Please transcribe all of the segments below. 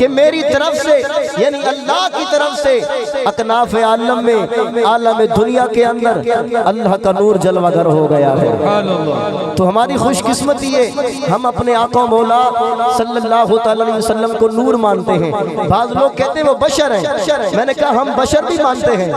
کہ میری طرف سے یعنی اللہ کی طرف سے اکناف عالم میں عالم دنیا کے اندر اللہ کا نور جلوہ گر ہو گیا ہے۔ تو ہماری خوش قسمتی ہے ہم اپنے آقا مولا صلی اللہ علیہ وسلم کو نور مانتے ہیں۔ بعض لوگ کہتے ہیں وہ بشر ہیں، میں نے کہا ہم بشر بھی مانتے ہیں،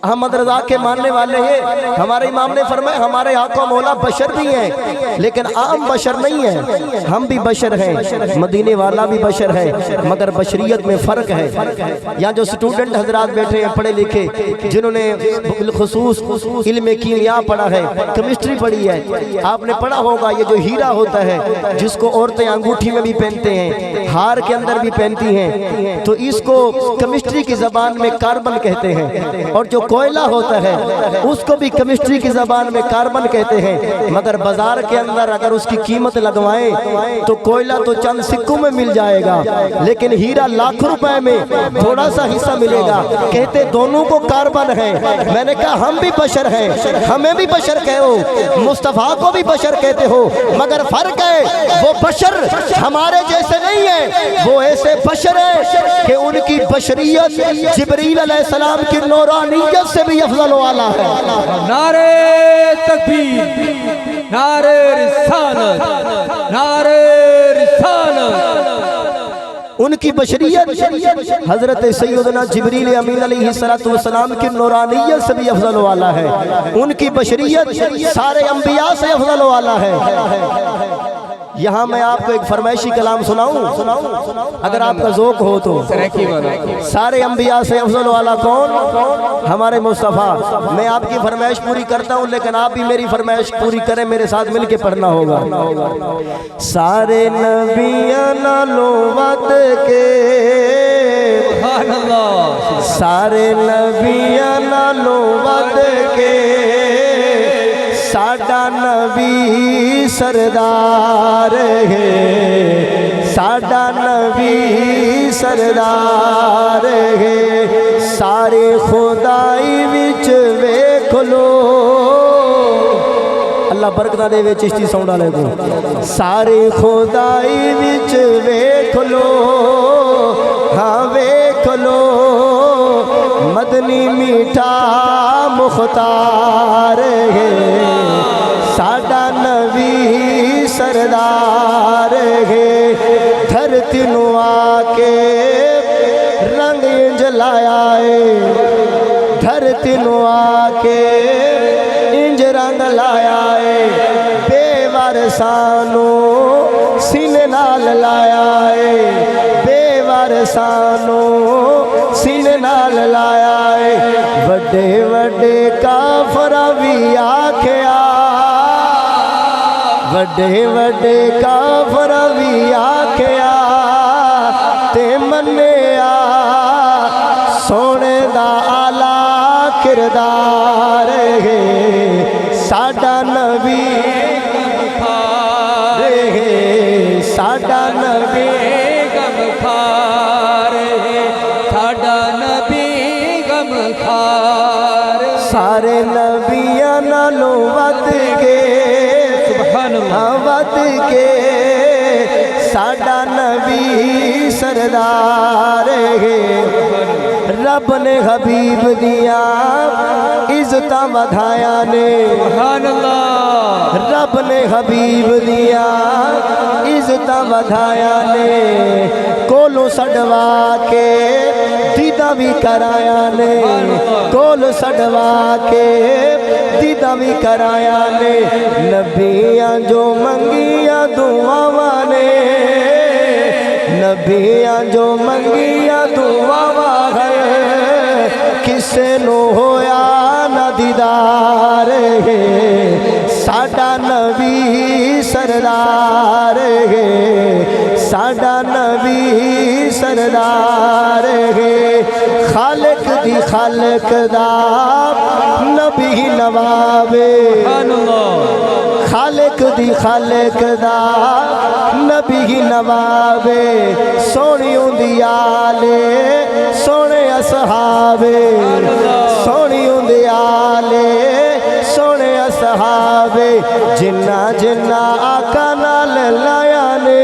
احمد رضا کے ماننے والے ہیں۔ ہمارے امام نے فرمایا ہمارے آقا مولا بشر بھی ہیں لیکن عام بشر نہیں ہیں، ہم بھی بشر ہیں، مدینے والا بھی بشر ہے، مگر بشریت میں فرق ہے۔ یہاں جو سٹوڈنٹ حضرات بیٹھے ہیں پڑھے لکھے، جنہوں نے بالخصوص علم کیمیا پڑھا ہے، کیمسٹری پڑھی ہے، آپ نے پڑھا ہوگا یہ جو ہیرا ہوتا ہے جس کو عورتیں انگوٹھی میں بھی پہنتے ہیں، ہار کے اندر بھی پہنتی ہیں، تو اس کو کیمسٹری کی زبان میں کاربن کہتے ہیں، اور جو کوئلہ ہوتا ہے اس کو بھی کیمسٹری کی زبان میں کاربن کہتے ہیں، مگر بازار کے اندر اگر اس کی قیمت لگوائیں تو کوئلہ تو چند سکوں میں مل جائے گا لیکن ہیرا لاکھ روپے میں تھوڑا سا حصہ ملے گا۔ کہتے دونوں کو کاربن ہے، میں نے کہا ہم بھی بشر ہیں، ہمیں بھی بشر کہو، مصطفیٰ کو بھی بشر کہتے ہو، مگر فرق ہے وہ بشر ہمارے جیسے نہیں ہے، وہ ایسے بشر ہیں کہ ان کی بشریت جبریل علیہ السلام کی نورانیت سے بھی افضل والا ہے۔ نعرہ تکبیر، نعرہ رسالت، نعرہ رسالت۔ ان کی بشریت حضرت سیدنا جبریل امین علیہ السلام کی نورانیت سے بھی افضل والا ہے، ان کی بشریت سارے انبیاء سے افضل والا ہے۔ یہاں میں آپ کو ایک فرمائشی کلام سناؤں اگر آپ کا ذوق ہو تو۔ سارے انبیاء سے افضل والا کون؟ ہمارے مصطفیٰ۔ میں آپ کی فرمائش پوری کرتا ہوں لیکن آپ بھی میری فرمائش پوری کریں، میرے ساتھ مل کے پڑھنا ہوگا۔ سارے نبیاں نالوں ود کے، سارے نبیاں نالوں ود کے ساڈا نبی سردار ہے، ساڈا نبی سردار ہے، سارے خدائی وچ ویکھ لو۔ اللہ برکتاں دے وچ چشتی ساؤنڈ والے کو۔ سارے خدائی وچ ویکھ لو، ہاں ویکھ لو، مدنی میٹھا مختار ہے، ساڈا نبی سردار ہے۔ دھرتی نو آ کے رنگ جلایا ہے، دھرتی نو آ کے انج رنگ لایا ہے، بے وارثانو سینے نال لایا ہے، بے وارثانو سینے نال لایا ہے۔ وڈے وڈے کافر بھی آکھیا، وڈے وڈے کافر بھی آکھیا تے منیا، سونے دا آلہ کردار ہے، ساڈا نبی ہے، ساڈا نبی سارے نبیاں نالوں ود کے، ود کے ساڈا نبی سردار ہے۔ رب نے حبیب دیا عزتاں ودھایا نے، رب نے حبیب دیا عزتاں ودھایا نے، کولوں سڑوا کے دیدہ بھی کرایا نے، کول سڑوا کے دیدہ بھی کرایا نے۔ نبیاں جو منگیاں دعاواں نے، نبیاں جو منگیاں دعاواں ہے، کسے نو ہویا نہ دیدار ہے، ساڈا نبی سردار ہے، ساڈا نبی سردار ہے۔ خالق دی خالق دا نبی نوابے، خالق دی خالق دا نبی نوابے، سونی دی آلے سونے اصحابے، سونی دی آلے سونے اصحابے، جنہ جنہ آقا نال لایا نے،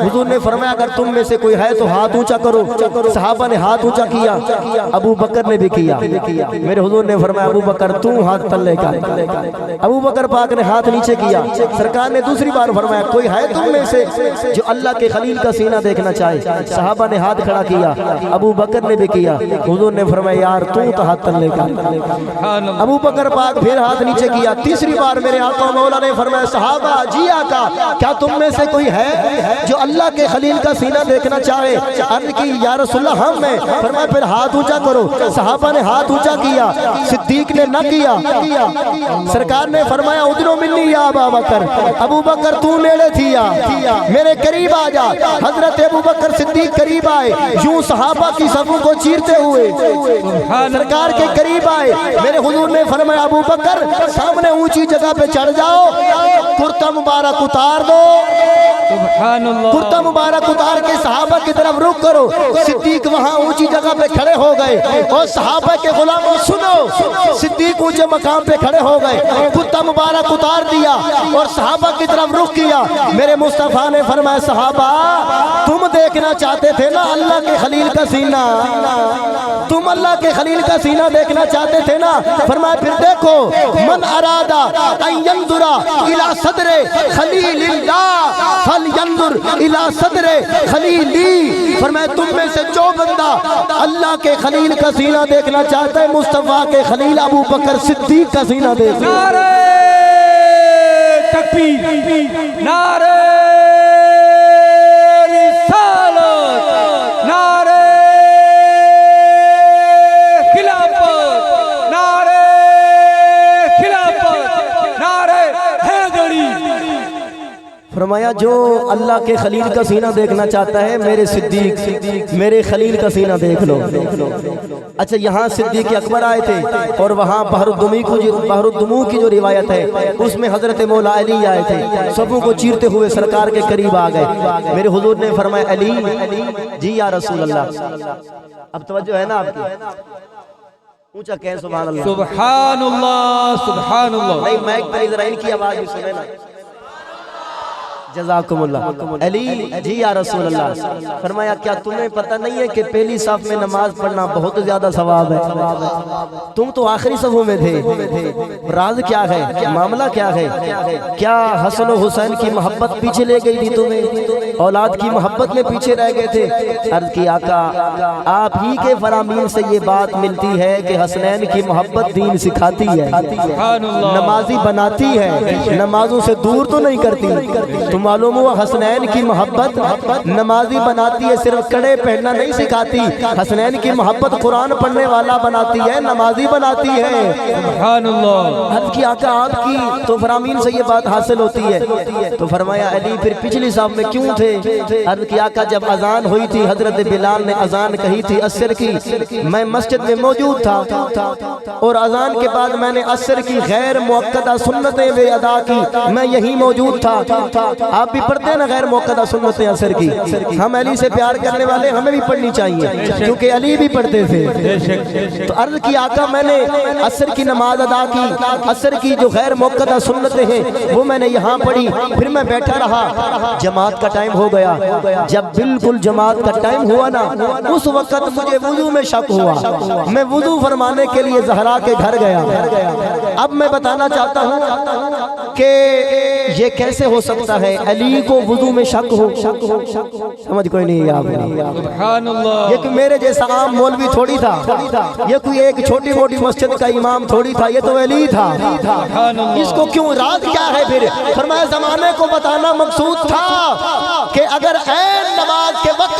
حضور نے فرمایا اگر تم میں سے کوئی ہے تو ہاتھ اونچا کرو۔ صحابہ نے ہاتھ اونچا کیا، ابو بکر نے بھی کیا۔ میرے حضور نے فرمایا ابو بکر تو ہاتھ تلے کا۔ ابو بکر پاک نے ہاتھ نیچے کیا۔ سرکار نے دوسری بار فرمایا کوئی ہے تم میں سے جو اللہ کے خلیل کا سینہ دیکھنا چاہے؟ صحابہ نے ہاتھ کھڑا کیا، ابو بکر نے بھی کیا۔ حضور نے فرمایا یار تو ہاتھ تلے کا۔ ابو بکر پاک پھر ہاتھ نیچے کیا۔ تیسری بار میرے آقا مولا نے فرمایا صحابہ جی آقا کیا تم میں سے کوئی ہے جو اللہ کے خلیل کا سینہ دیکھنا چاہے؟ عرض کی یا رسول اللہ ہم ہیں۔ فرمایا پھر ہاتھ اونچا کرو۔ صحابہ نے ہاتھ اونچا کیا، صدیق نے نہ کیا۔ سرکار نے فرمایا ادنو منی یا ابا بکر، ابو بکر تو نیڑے تھیا، میرے قریب آ جا۔ حضرت ابو بکر صدیق قریب آئے، یوں صحابہ کی صفوں کو چیرتے ہوئے سرکار کے قریب آئے۔ میرے حضور نے فرمایا ابو بکر سامنے اونچی جگہ پہ چڑھ جاؤ، کرتا مبارک اتار دو۔ کرتا مبارک اتار کے صحابہ کی طرف رخ کرو۔ صدیق وہاں اونچی جگہ پہ کھڑے ہو گئے اور صحابہ کے غلاموں سنو، صدیق اونچے مقام پہ کھڑے ہو گئے، کرتا مبارک اتار دیا اور صحابہ کی طرف رخ کیا۔ میرے مصطفیٰ نے فرمایا صحابہ تم دیکھنا چاہتے تھے نا اللہ کے خلیل کا سینہ، تم اللہ کے خلیل کا سینہ دیکھنا چاہتے تھے نا؟ فرمایا پھر دیکھو من ارادہ ان ينظر الى صدر خلیل اللہ فلینظر الى صدر خلیلی۔ فرمایا تم میں سے جو بندہ اللہ کے خلیل کا سینہ دیکھنا چاہتا ہے مصطفیٰ کے خلیل ابو بکر صدیق کا سینہ دیکھے۔ نعرہ تکبیر، نعرہ رسالت، نعرہ خلافت، نعرہ خلافت، نعرہ حیدری۔ فرمایا جو اللہ کے خلیل کا سینہ دیکھنا چاہتا ہے میرے صدیق میرے خلیل کا سینہ دیکھ لو۔ اچھا یہاں صدیق اکبر آئے تھے اور وہاں بحر الدموع کی جو روایت ہے اس میں حضرت مولا علی آئے تھے، صفوں کو چیرتے ہوئے سرکار کے قریب آ گئے۔ میرے حضور نے فرمایا علی جی یا رسول اللہ۔ اب توجہ ہے نا آپ کی؟ اونچا کہیں سبحان اللہ، سبحان اللہ، سبحان اللہ۔ نہیں مائک پر ادھر ان کی آواز بھی سنے نا۔ جزاکم اللہ۔ علی جی یا رسول اللہ۔ فرمایا کیا تمہیں پتہ نہیں ہے کہ پہلی صف میں نماز پڑھنا بہت زیادہ ثواب ہے؟ تم تو آخری صفوں میں تھے، راز کیا ہے؟ معاملہ کیا ہے؟ کیا حسن و حسین کی محبت پیچھے لے گئی تھی تمہیں؟ اولاد کی محبت میں پیچھے رہ گئے تھے؟ عرض کی آقا آپ ہی کے فرامین سے یہ بات ملتی ہے کہ حسنین کی محبت دین سکھاتی ہے، نمازی بناتی ہے، نمازوں سے دور تو نہیں کرتی۔ معلوم ہوا حسنین کی محبت نمازی بناتی ہے، صرف کڑے پہننا نہیں سکھاتی۔ حسنین کی محبت قرآن پڑھنے والا بناتی ہے، نمازی بناتی ہے۔ سبحان اللہ۔ حضرت کی آقا آپ کی تو فرامین سے یہ بات حاصل ہوتی ہے۔ تو فرمایا علی پھر پچھلی صف میں کیوں تھے؟ حضرت کی آقا جب اذان ہوئی تھی حضرت بلال نے اذان کہی تھی عصر کی، میں مسجد میں موجود تھا اور اذان کے بعد میں نے عصر کی غیر موقدہ سنتیں بھی ادا کی، میں یہی موجود تھا۔ آپ بھی پڑھتے ہیں نا غیر موقدہ سنتیں عصر کی؟ ہم علی سے پیار کرنے والے ہمیں بھی پڑھنی چاہیے کیونکہ علی بھی پڑھتے تھے۔ تو عرض کی آقا میں نے عصر کی نماز ادا کی، عصر کی جو غیر موقدہ سنتیں ہیں وہ میں نے یہاں پڑھی، پھر میں بیٹھا رہا، جماعت کا ٹائم ہو گیا۔ جب بالکل جماعت کا ٹائم ہوا نا اس وقت مجھے وضو میں شک ہوا، میں وضو فرمانے کے لیے زہرا کے گھر گیا۔ اب میں بتانا چاہتا ہوں کہ یہ کیسے ہو سکتا ہے علی کو وضو میں شک ہو؟ سمجھ کوئی نہیں ہے آپ نے؟ سبحان اللہ۔ یہ کہ میرے جیسا عام مولوی تھوڑی تھا، یہ کوئی ایک چھوٹی موٹی مسجد کا امام تھوڑی تھا، یہ تو علی تھا۔ اس کو کیوں؟ راز کیا ہے پھر؟ فرمایا زمانے کو بتانا مقصود تھا کہ اگر عین نماز کے وقت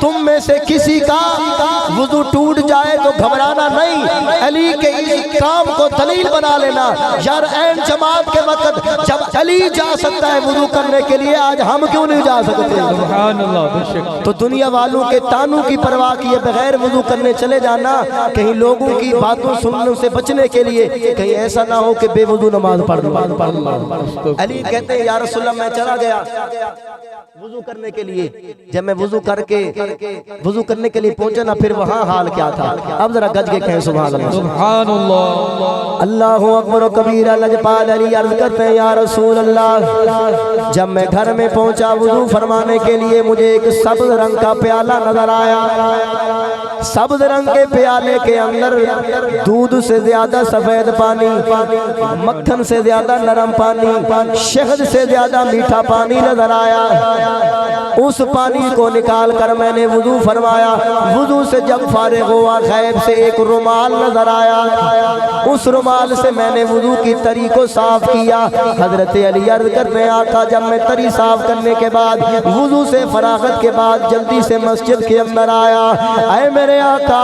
تم میں سے کسی کا وضو ٹوٹ جائے تو گھبرانا نہیں، علی کے اس کام کو دلیل بنا لینا۔ یار عین جماعت کے وقت جب علی جا سکتا ہے وضو کرنے کے لیے آج ہم کیوں نہیں جا سکتے؟ سبحان اللہ، بے شک۔ تو دنیا والوں کے تانوں کی پرواہ کیے بغیر وضو کرنے چلے جانا، کہیں لوگوں کی باتوں سننے سے بچنے کے لیے، کہیں ایسا نہ ہو کہ بے وضو نماز پڑھ لوں۔ علی کہتے ہیں یا رسول اللہ میں چلا گیا وضو کرنے کے لیے جب میں وضو کرنے کے لیے پہنچا نا پھر وہاں حال کیا تھا اب ذرا گج کے کہیں سبحان اللہ سبحان اللہ اللہ اکبر و کبیرہ لجپال علی عرض کرتے ہیں یا رسول اللہ جب میں گھر میں پہنچا وضو فرمانے کے لیے مجھے ایک سبز رنگ کا پیالہ نظر آیا سبز رنگ کے پیالے کے اندر دودھ سے زیادہ سفید پانی مکھن سے زیادہ نرم پانی شہد سے زیادہ میٹھا پانی نظر آیا اس پانی کو نکال کر میں نے وضو فرمایا وضو سے جب فارغ ہوا غیب سے ایک رومال نظر آیا اس رومال سے میں نے وضو کی تری کو صاف کیا حضرت علی عرض کرتے ہیں آقا جب میں تری صاف کرنے کے بعد وضو سے فراغت کے بعد جلدی سے مسجد کے اندر آیا اے میرے آقا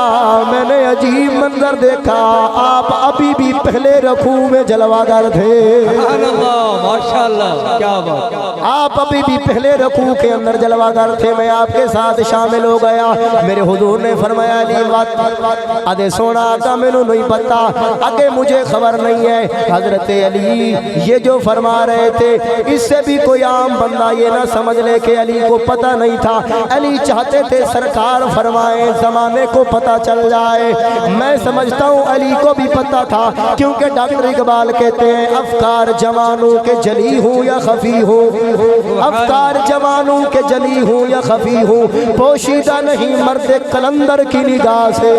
میں نے عجیب منظر دیکھا آپ ابھی بھی پہلے رکوع میں جلوہ گر تھے سبحان اللہ ماشاءاللہ کیا بات آپ ابھی بھی پہلے رکوع کے اندر جلوہ گر تھے میں آپ کے ساتھ شامل ہو گیا میرے حضور نے فرمایا علی بات ادے سونا آقا میں نو نہیں پتا اگے مجھے خبر نہیں ہے حضرت علی یہ جو فرما رہے تھے اس سے بھی کوئی عام بندہ یہ نہ سمجھ لے کہ علی کو پتہ نہیں تھا علی چاہتے تھے سرکار فرمائیں زمانے کو پتہ چل جائے میں سمجھتا ہوں علی کو بھی پتہ تھا کیونکہ ڈاکٹر اقبال کہتے ہیں افکار جوانوں کے جلی ہوں یا خفی ہوں افکار جوانوں کے جلی ہوں یا خفی ہوں پوشیدہ نہیں مرد کلندر کی نگاہ سے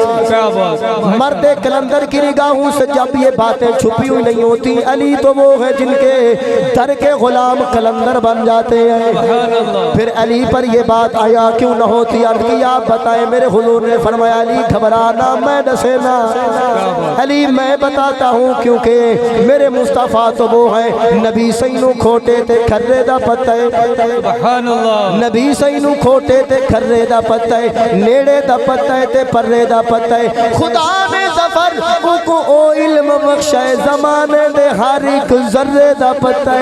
مرد کلندر کی نگاہوں سے جب یہ باتیں چھپی ہوئی نہیں ہوتی علی تو وہ ہے جن کے در کے غلام کلندر بن جاتے ہیں پھر علی پر یہ بات آیا کیوں نہ ہوتی عرض کی آپ بتائیں میرے حضور نے فرمایا علی گھبرانا میں ڈسے نہ علی میں بتاتا ہوں کیونکہ میرے مصطفیٰ تو وہ ہیں نبی سینو کھوٹے تے کھرے دا پتہ سبحان اللہ نبی سینو کھوٹے تے کھرے دا پتہ نیڑے دا پتہ تے پرے دا پتہ خدا نے ظفر کو او علم بخشے زمانے دے ہر ایک ذرے دا پتہ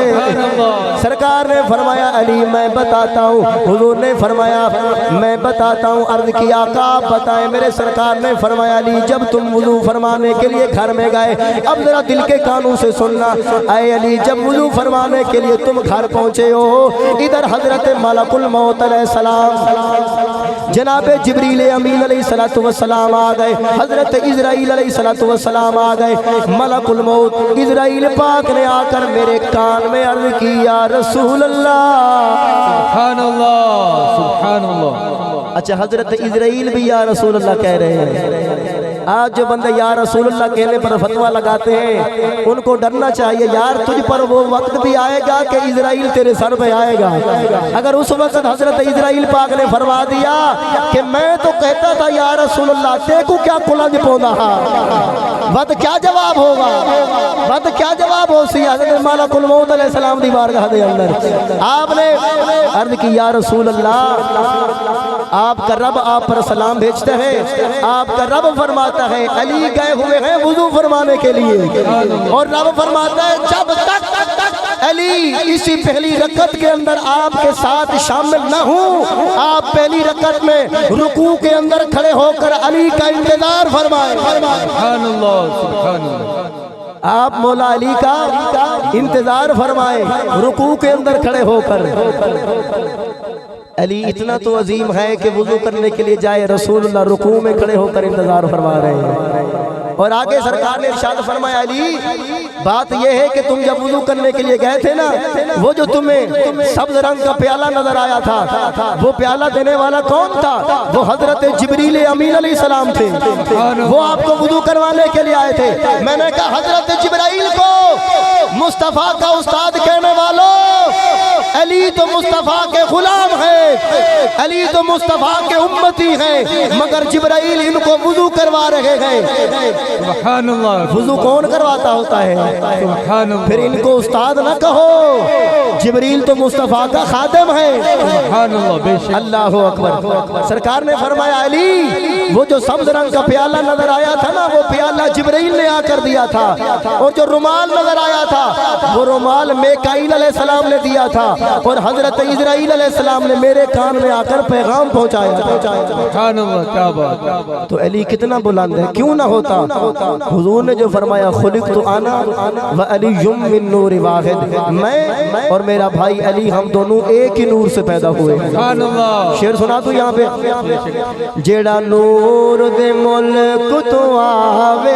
سرکار نے فرمایا علی میں بتاتا ہوں حضور نے فرمایا میں بتاتا ہوں عرض کیا آقا آپ بتائیں میرے سرکار نے فرمایا علی جب تم وضو فرمانے کے لیے گھر میں گئے اب ذرا دل کے کانوں سے سننا اے علی جب وضو فرمانے کے لیے تم گھر پہنچے ہو ادھر حضرت ملک الموت علیہ السلام جناب جبریل امین علیہ السلام آ گئے حضرت اسرائیل علیہ السلام آ گئے ملک الموت اسرائیل پاک نے آ کر میرے کان میں عرض کی یا رسول اللہ سبحان اللہ سبحان اللہ اچھا حضرت اسرائیل بھی یا رسول اللہ کہہ رہے ہیں آج جو بندے یا رسول اللہ کہنے پر فتوہ لگاتے ہیں ان کو ڈرنا چاہیے یار تجھ پر وہ وقت بھی آئے گا کہ اسرائیل تیرے سر پہ آئے گا اگر اس وقت حضرت اسرائیل پاک نے فرما دیا کہ میں تو کہتا تھا یا رسول اللہ تیکو کیا کلنج پوندا بد کیا جواب ہوگا بد کیا جواب ہو سی حضرت ملک الموت علیہ السلام دی بارگاہ دے اندر آپ نے عرض کی یا رسول اللہ آپ کا رب آپ پر سلام بھیجتا ہے آپ کا رب فرماتا ہے علی گئے ہوئے ہیں وضو فرمانے کے لیے اور رب فرماتا ہے جب تک علی اسی پہلی رکعت کے اندر آپ کے ساتھ شامل نہ ہوں آپ پہلی رکعت میں رکوع کے اندر کھڑے ہو کر علی کا انتظار فرمائیں سبحان اللہ سبحان اللہ آپ مولا علی کا انتظار فرمائیں رکوع کے اندر کھڑے ہو کر علی اتنا تو عظیم ہے کہ وضو کرنے کے لیے جائے رسول اللہ رکوع میں کھڑے ہو کر انتظار فرما رہے ہیں اور آگے سرکار نے ارشاد فرمایا علی بات یہ ہے کہ تم جب وضو کرنے کے لیے گئے تھے نا وہ جو تمہیں سبز رنگ کا پیالہ نظر آیا تھا وہ پیالہ دینے والا کون تھا وہ حضرت جبریل امین علیہ السلام تھے وہ آپ کو وضو کروانے کے لیے آئے تھے میں نے کہا حضرت جبرائیل کو مصطفیٰ کا استاد کہنے والوں علی تو مصطفیٰ کے غلام ہیں علی تو مصطفیٰ کے امتی ہیں مگر جبرائیل ان کو وضو کروا رہے ہیں سبحان اللہ وضو کون کرواتا ہوتا ہے سبحان اللہ پھر ان کو استاد نہ کہو جبریل تو مصطفیٰ کا خادم ہے سبحان اللہ بے شک اللہ اکبر سرکار نے فرمایا علی وہ جو سبز رنگ کا پیالہ نظر آیا تھا نا وہ پیالہ جبرائیل نے آ کر دیا تھا اور جو رومال نظر آیا تھا وہ رومال میکائیل علیہ السلام نے دیا تھا اور حضرت اسرائیل علیہ السلام نے میرے کان میں آ کر پیغام پہنچایا سبحان اللہ کیا بات تو علی کتنا بلند ہے کیوں نہ ہوتا حضور نے جو فرمایا خلقت انا و علی من نور واحد میں اور میرے میرا بھائی علی، ہم دونوں ایک ہی نور سے پیدا ہوئے ہیں۔ سبحان اللہ، شعر سنا تو یہاں پہ، جیڑا نور دے ملک تو آوے،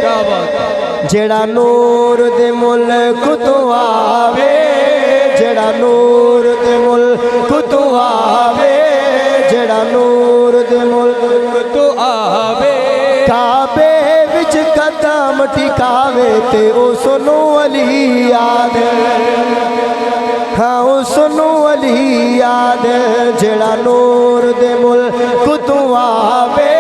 کیا بات، جیڑا نور دے ملک تو آوے، جیڑا نور دے ملک تو آوے، جیڑا نور دے ملک تو آوے، کعبے وچ قدم ٹکاوے تے او سنو علی یاد، ہاں او سنو علی یاد، جیڑا نور دے ملک تو آوے،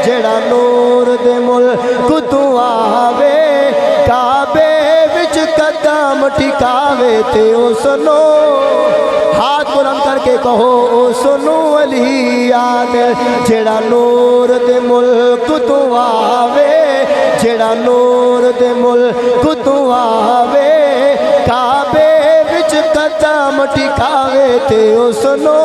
جیڑا نور دے ملک تو آوے، کعبے وچ قدم ٹکاوے تے او سنو، ہاتھ بلند کر کے کہو او سنو علی یاد، جیڑا نور دے ملک تو آوے، جیڑا نور دے ملک تو آوے، کعبے وچ قدم ٹکاوے تے او سنو،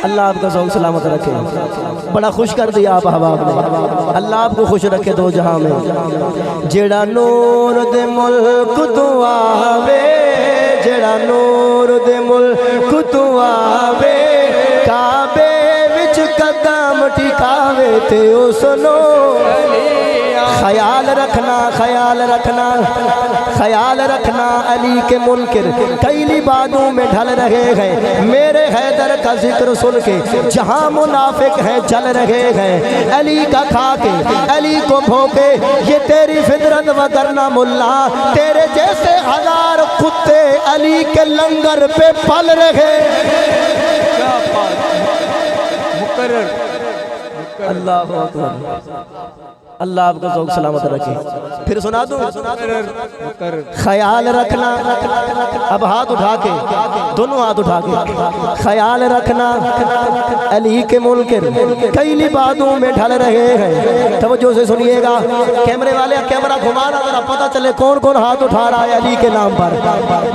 اللہ آپ کا ذوق سلامت رکھے، بڑا خوش کر دیا آپ احباب نے، اللہ آپ کو خوش رکھے دو جہاں میں، جیڑا نور دے ملک تو آوے، جیڑا نور دے ملک تو آوے، کعبے وچ قدم ٹکاوے تے او سنو، خیال رکھنا، خیال رکھنا، خیال رکھنا، علی کے منکر کئی لبادوں میں ڈھل رہے ہیں، میرے حیدر کا ذکر سن کے جہاں منافق ہیں جل رہے ہیں، علی کا کھا کے علی کو بھوکے یہ تیری فطرت وگرنہ ملا، تیرے جیسے ہزار کتے علی کے لنگر پہ پل رہے، مقرر، اللہ اکبر، اللہ آپ کا ذوق سلامت رکھے، پھر سنا دوں، مقرر، خیال رکھنا، اب ہاتھ اٹھا کے، دونوں ہاتھ اٹھا کے، خیال رکھنا، علی کے منکر کئی لبادوں میں ڈھل رہے ہیں، توجہ سے سنیے گا، کیمرے والے کیمرہ گھمانا ذرا پتہ چلے کون کون ہاتھ اٹھا رہا ہے علی کے نام پر،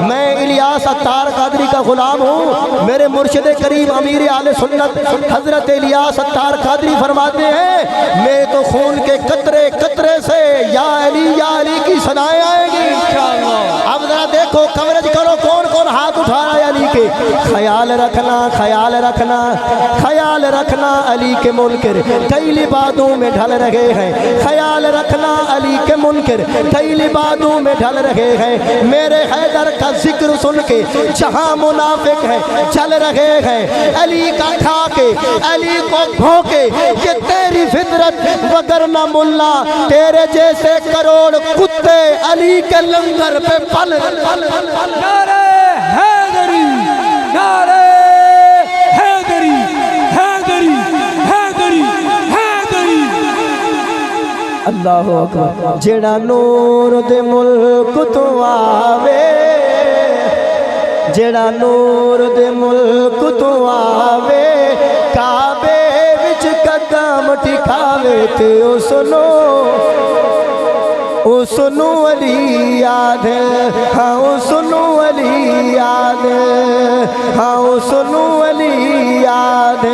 میں الیاس ستار قادری کا غلام ہوں، میرے مرشد کریم امیر اہل سنت حضرت الیاس ستار قادری فرماتے ہیں، میں تو خون کے قطرے قطرے سے یا علی کی صدائیں آئیں گی انشاءاللہ، اب ذرا دیکھو کوریج کرو کون کون ہاتھ اٹھا رہا ہے علی کے، خیال رکھنا، خیال رکھنا، خیال رکھنا، علی کے منکر کئی لبادوں میں ڈھل رہے ہیں، خیال رکھنا، علی کے منکر کئی لبادوں میں ڈھل رہے ہیں، میرے حیدر کا ذکر سن کے جہاں منافق ہیں چل رہے ہیں، علی کا کھا کے علی کو بھوکے یہ تیری فطرت وگرنہ ملا، تیرے جیسے کروڑ کتے علی کے لنگر پہ پل، نعرہ حیدری، نعرہ حیدری، حیدری، حیدری، حیدری، اللہ اکبر، جیڑا نور دے ملک تو آوے، جیڑا نور دے ملک تو آوے، کعبے وچ قدم ٹکاوے تے او سنو، او سنو علی یاد، ہاں او سنو علی یاد، ہاں او سنو علی یاد،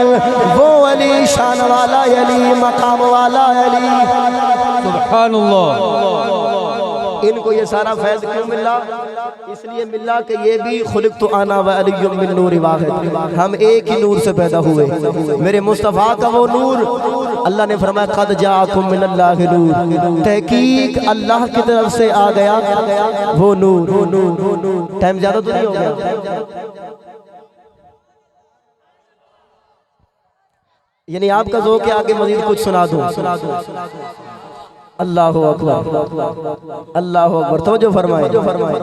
وہ علی شان والا علی، مقام والا علی، سبحان اللہ، ان کو یہ سارا فیض کیوں ملا؟ اس لیے ملا کہ یہ بھی خلقت انا و علی من نور واحد، ہم ایک ہی نور سے پیدا ہوئے، میرے مصطفیٰ کا وہ نور، اللہ نے فرمایا قد جاءکم من اللہ نور، تحقیق اللہ کی طرف سے آ گیا وہ نور، ٹائم زیادہ تو نہیں ہو گیا؟ یعنی آپ کا ذوق ہے آگے مزید کچھ سنا دوں، اللہ اکبر، اللہ اکبر، توجہ فرمائے،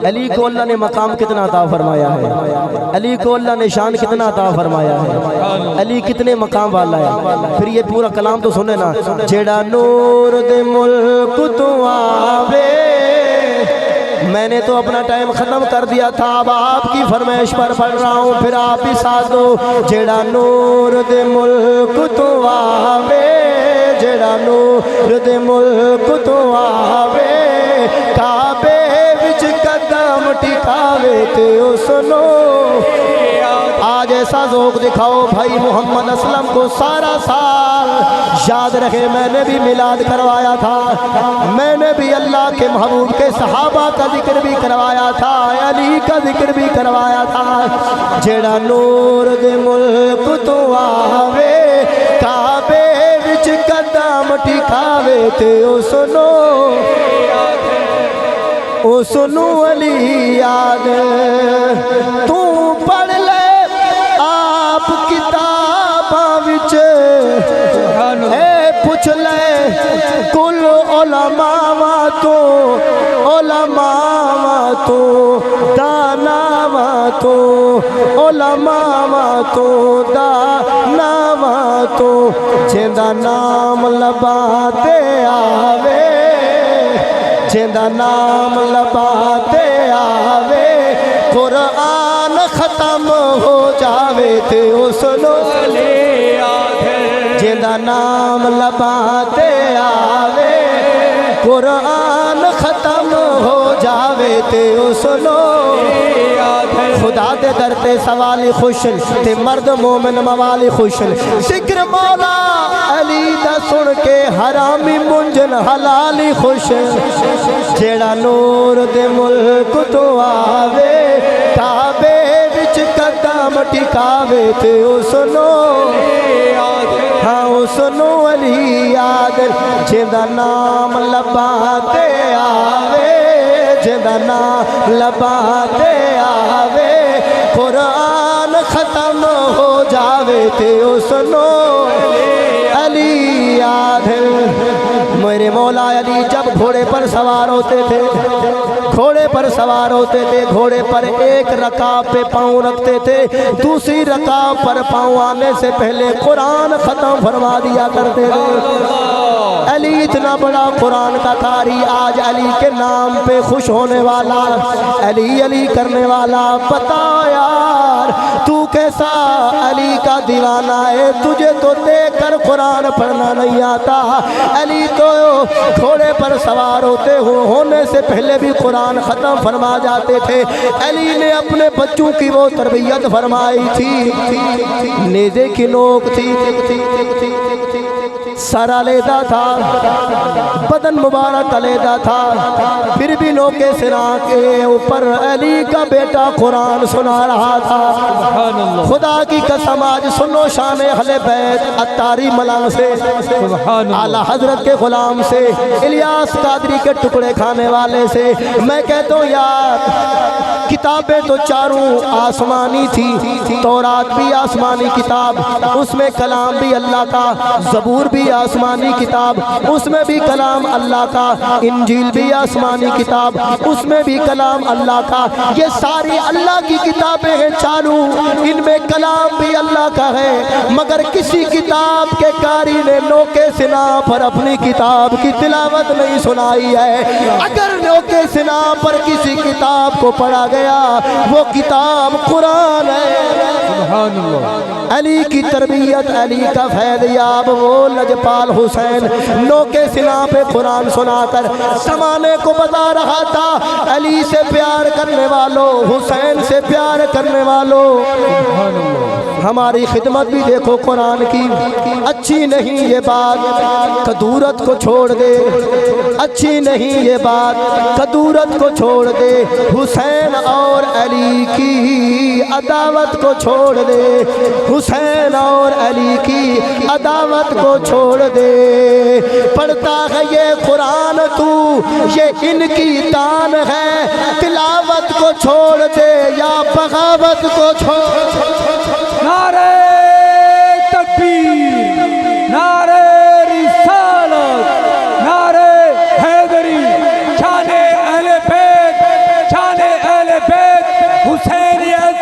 علی کو اللہ نے مقام کتنا عطا فرمایا ہے، علی کو اللہ نے شان کتنا عطا فرمایا ہے، علی کتنے مقام والا ہے، پھر یہ پورا کلام تو سنے نا، جیڑا نور دے ملک تو آوے، میں نے تو اپنا ٹائم ختم کر دیا تھا، اب آپ کی فرمائش پر پڑھ رہا ہوں، پھر آپ ہی ساتھ دو، جیڑا نور دے ملک تو آوے، جیڑا نور دے ملک تو آوے، کعبے وچ قدم ٹکاوے تے او سنو، آج ایسا ذوق دکھاؤ بھائی محمد اسلم کو سارا سال یاد رکھے میں نے بھی میلاد کروایا تھا، میں نے بھی اللہ کے محبوب کے صحابہ کا ذکر بھی کروایا تھا، علی کا ذکر بھی کروایا تھا۔ جڑا نور دے ملک تو آوے کعبے وچ قدم ٹھکاوے تے او سنو علی یاد تو پڑھ لے آپ کتاباں وچ اے پوچھ لے کل علماء تو داناواں تو علماء تو داناواں تو جیندا نام لبا تے آوے، جیندا نام لبا تے آوے قرآن ختم ہو جاوے تے او سنو جیندا نام لبا تے آوے قرآن ختم ہو جاوے تے او سنو۔ خدا دے در تے سوالی خوشن تے مرد مومن موالی خوشن، ذکر مولا علی دا سن کے حرامی منجن حلالی خوشن۔ جیڑا نور دے ملک تو آوے کعبے وچ قدم ٹکاوے تے او سنو، ہاں او سنو علی یاد جیندا نام لبا تے آوے، جیندا نام لبا تے آوے قرآن ختم ہو جاوے تے او سنو علی یاد۔ میرے مولا علی جب گھوڑے پر سوار ہوتے تھے، گھوڑے پر سوار ہوتے تھے، گھوڑے پر ایک رکاب پہ پاؤں رکھتے تھے، دوسری رکاب پر پاؤں آنے سے پہلے قرآن ختم فرما دیا کرتے تھے۔ علی اتنا بڑا قرآن کا قاری، آج علی کے نام پہ خوش ہونے والا، علی علی کرنے والا، بتا یار تو کیسا علی کا دیوانہ ہے، تجھے تو دیکھ کر قرآن پڑھنا نہیں آتا۔ علی تو گھوڑے پر سوار ہونے سے پہلے بھی قرآن ختم فرما جاتے تھے۔ علی نے اپنے بچوں کی وہ تربیت فرمائی تھی، نیزے کی نوک تھی، سر علیحدہ تھا، بدن مبارک علیحدہ تھا، پھر بھی نوکے سرا کے اوپر علی کا بیٹا قرآن سنا رہا تھا۔ خدا کی قسم آج سنو شان اہل بیت اتاری ملنگ سے، اعلیٰ حضرت کے غلام سے، الیاس قادری کے ٹکڑے کھانے والے سے میں کہتا ہوں یار کتابیں تو چاروں آسمانی تھی، تورات بھی آسمانی کتاب، اس میں کلام بھی اللہ کا، زبور بھی آسمانی کتاب، اس میں بھی کلام اللہ کا، انجیل بھی آسمانی کتاب، اس میں بھی کلام اللہ کا، یہ ساری اللہ کی کتابیں ہیں چاروں، ان میں کلام بھی اللہ کا ہے، مگر کسی کتاب کے قاری نے نوکے سنا پر اپنی کتاب کی تلاوت نہیں سنائی ہے۔ اگر نوکے سنا پر کسی کتاب کو پڑھا گیا وہ کتاب قرآن ہے۔ سبحان اللہ۔ علی کی تربیت، علی کا فیض یاب وہ لجپال حسین نوکے سنا پہ قرآن سنا کر زمانے کو بتا رہا تھا علی سے پیار کرنے والوں، حسین سے پیار کرنے والوں، ہماری خدمت بھی دیکھو قرآن کی، اچھی نہیں یہ بات کدورت کو چھوڑ دے، اچھی نہیں یہ بات کدورت کو چھوڑ دے، حسین اور علی کی عداوت کو چھوڑ دے، حسین اور علی کی عداوت کو چھوڑ دے، پڑھتا ہے یہ قرآن تو یہ ان کی تان ہے، تلاوت کو چھوڑ دے یا بغاوت کو چھوڑ دے۔ نعرہ تکبیر، نعرہ رسالت، نعرہ حیدری، شان اہل بیت، شان اہل بیت، حسینیت،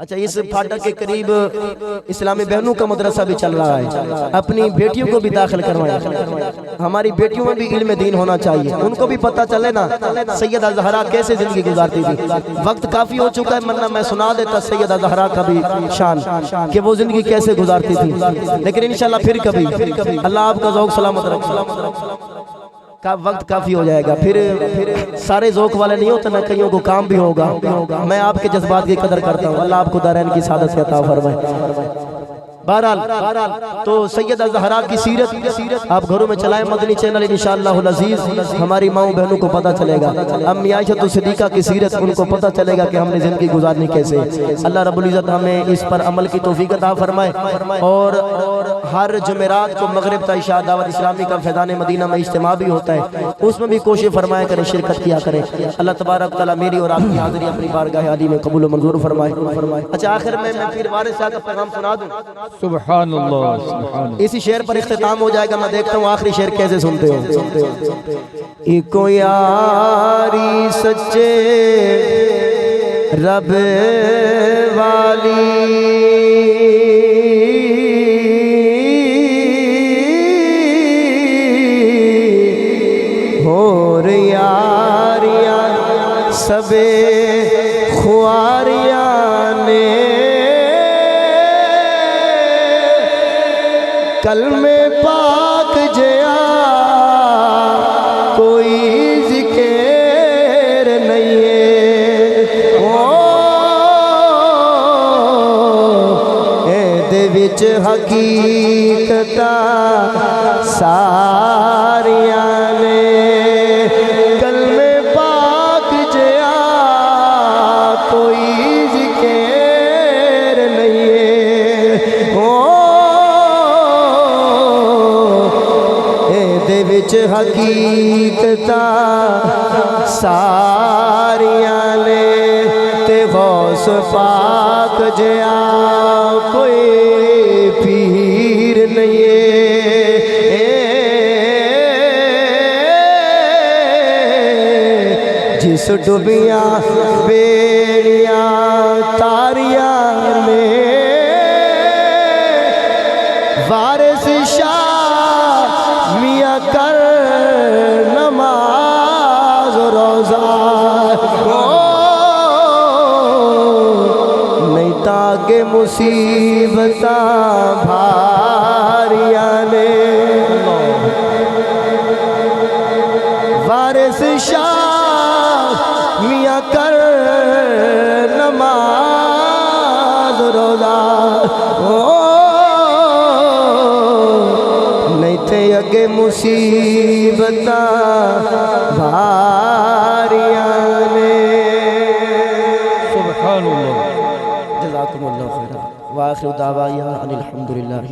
اچھا اس پھاٹک کے قریب اسلامی بہنوں کا مدرسہ بھی چل رہا ہے، اپنی بیٹیوں کو بھی داخل کروائیں، ہماری بیٹیوں میں بھی علم دین ہونا چاہیے، ان کو بھی پتہ چلے نا سیدہ زہرا کیسے زندگی گزارتی تھی۔ وقت کافی ہو چکا ہے ورنہ میں سنا دیتا سیدہ زہرا کا بھی شان کہ وہ زندگی کیسے گزارتی تھی، لیکن انشاءاللہ پھر کبھی اللہ آپ کا ذوق سلامت رکھے۔ وقت کافی ہو جائے گا، پھر سارے ذوق والے نہیں ہوتے نا، کئیوں کو کام بھی ہوگا۔ میں آپ کے جذبات کی قدر کرتا ہوں، اللہ آپ کو دارین کی سعادت سے عطا فرمائے۔ بہرحال تو سیدہ زہرا کی سیرت آپ گھروں میں چلائیں، مدنی چینل انشاءاللہ العزیز، ہماری ماؤں بہنوں کو پتہ چلے گا۔ امی عائشہ صدیقہ کی سیرت ان کو پتہ چلے گا کہ ہم نے زندگی گزارنی کیسے۔ اللہ رب العزت ہمیں اس پر عمل کی توفیق عطا فرمائے، اور ہر جمعرات کو مغرب تا عشاء دعوت اسلامی کا فیضان مدینہ میں اجتماع بھی ہوتا ہے، اس میں بھی کوشش فرمایا کریں، شرکت کیا کریں۔ اللہ تبارک تعالیٰ میری اور آپ کی حاضری اپنی بارگاہ عالی میں قبول و منظور فرمائے۔ اچھا آخر میں پیر وارث صاحب کا پیغام سنا دوں، سبحان اللہ سبحان اللہ۔ اسی شعر پر اختتام ہو جائے گا، میں دیکھتا ہوں آخری شعر کیسے سنتے ہو۔ ایکو یاری سچے رب والی، اور یاریاں سبے خواریاں نے، کلمے پاک جیا کوئی ذکر نہیں ہے، اے دے وچ حقیقتاں ساریاں نے، کلمے پاک جیا کوئی ذکر نہیں ہے، حقیقتاں ساریاں نے، تے غوث پاک جیا کوئی پیر نہیں ہے، جس ڈوبیاں بیڑیاں تاریاں میں، وارث شاہ میاں کر نماز روزہ، نہیں تاکہ مصیبتاں بھاریاں نے، وارث شاہ میاں کر نماز روزہ، اگے مصیبتاں بھاریاں نے۔ سبحان اللہ۔ جزاکم اللہ خیرا، وآخر دعوانا ان الحمدللہ۔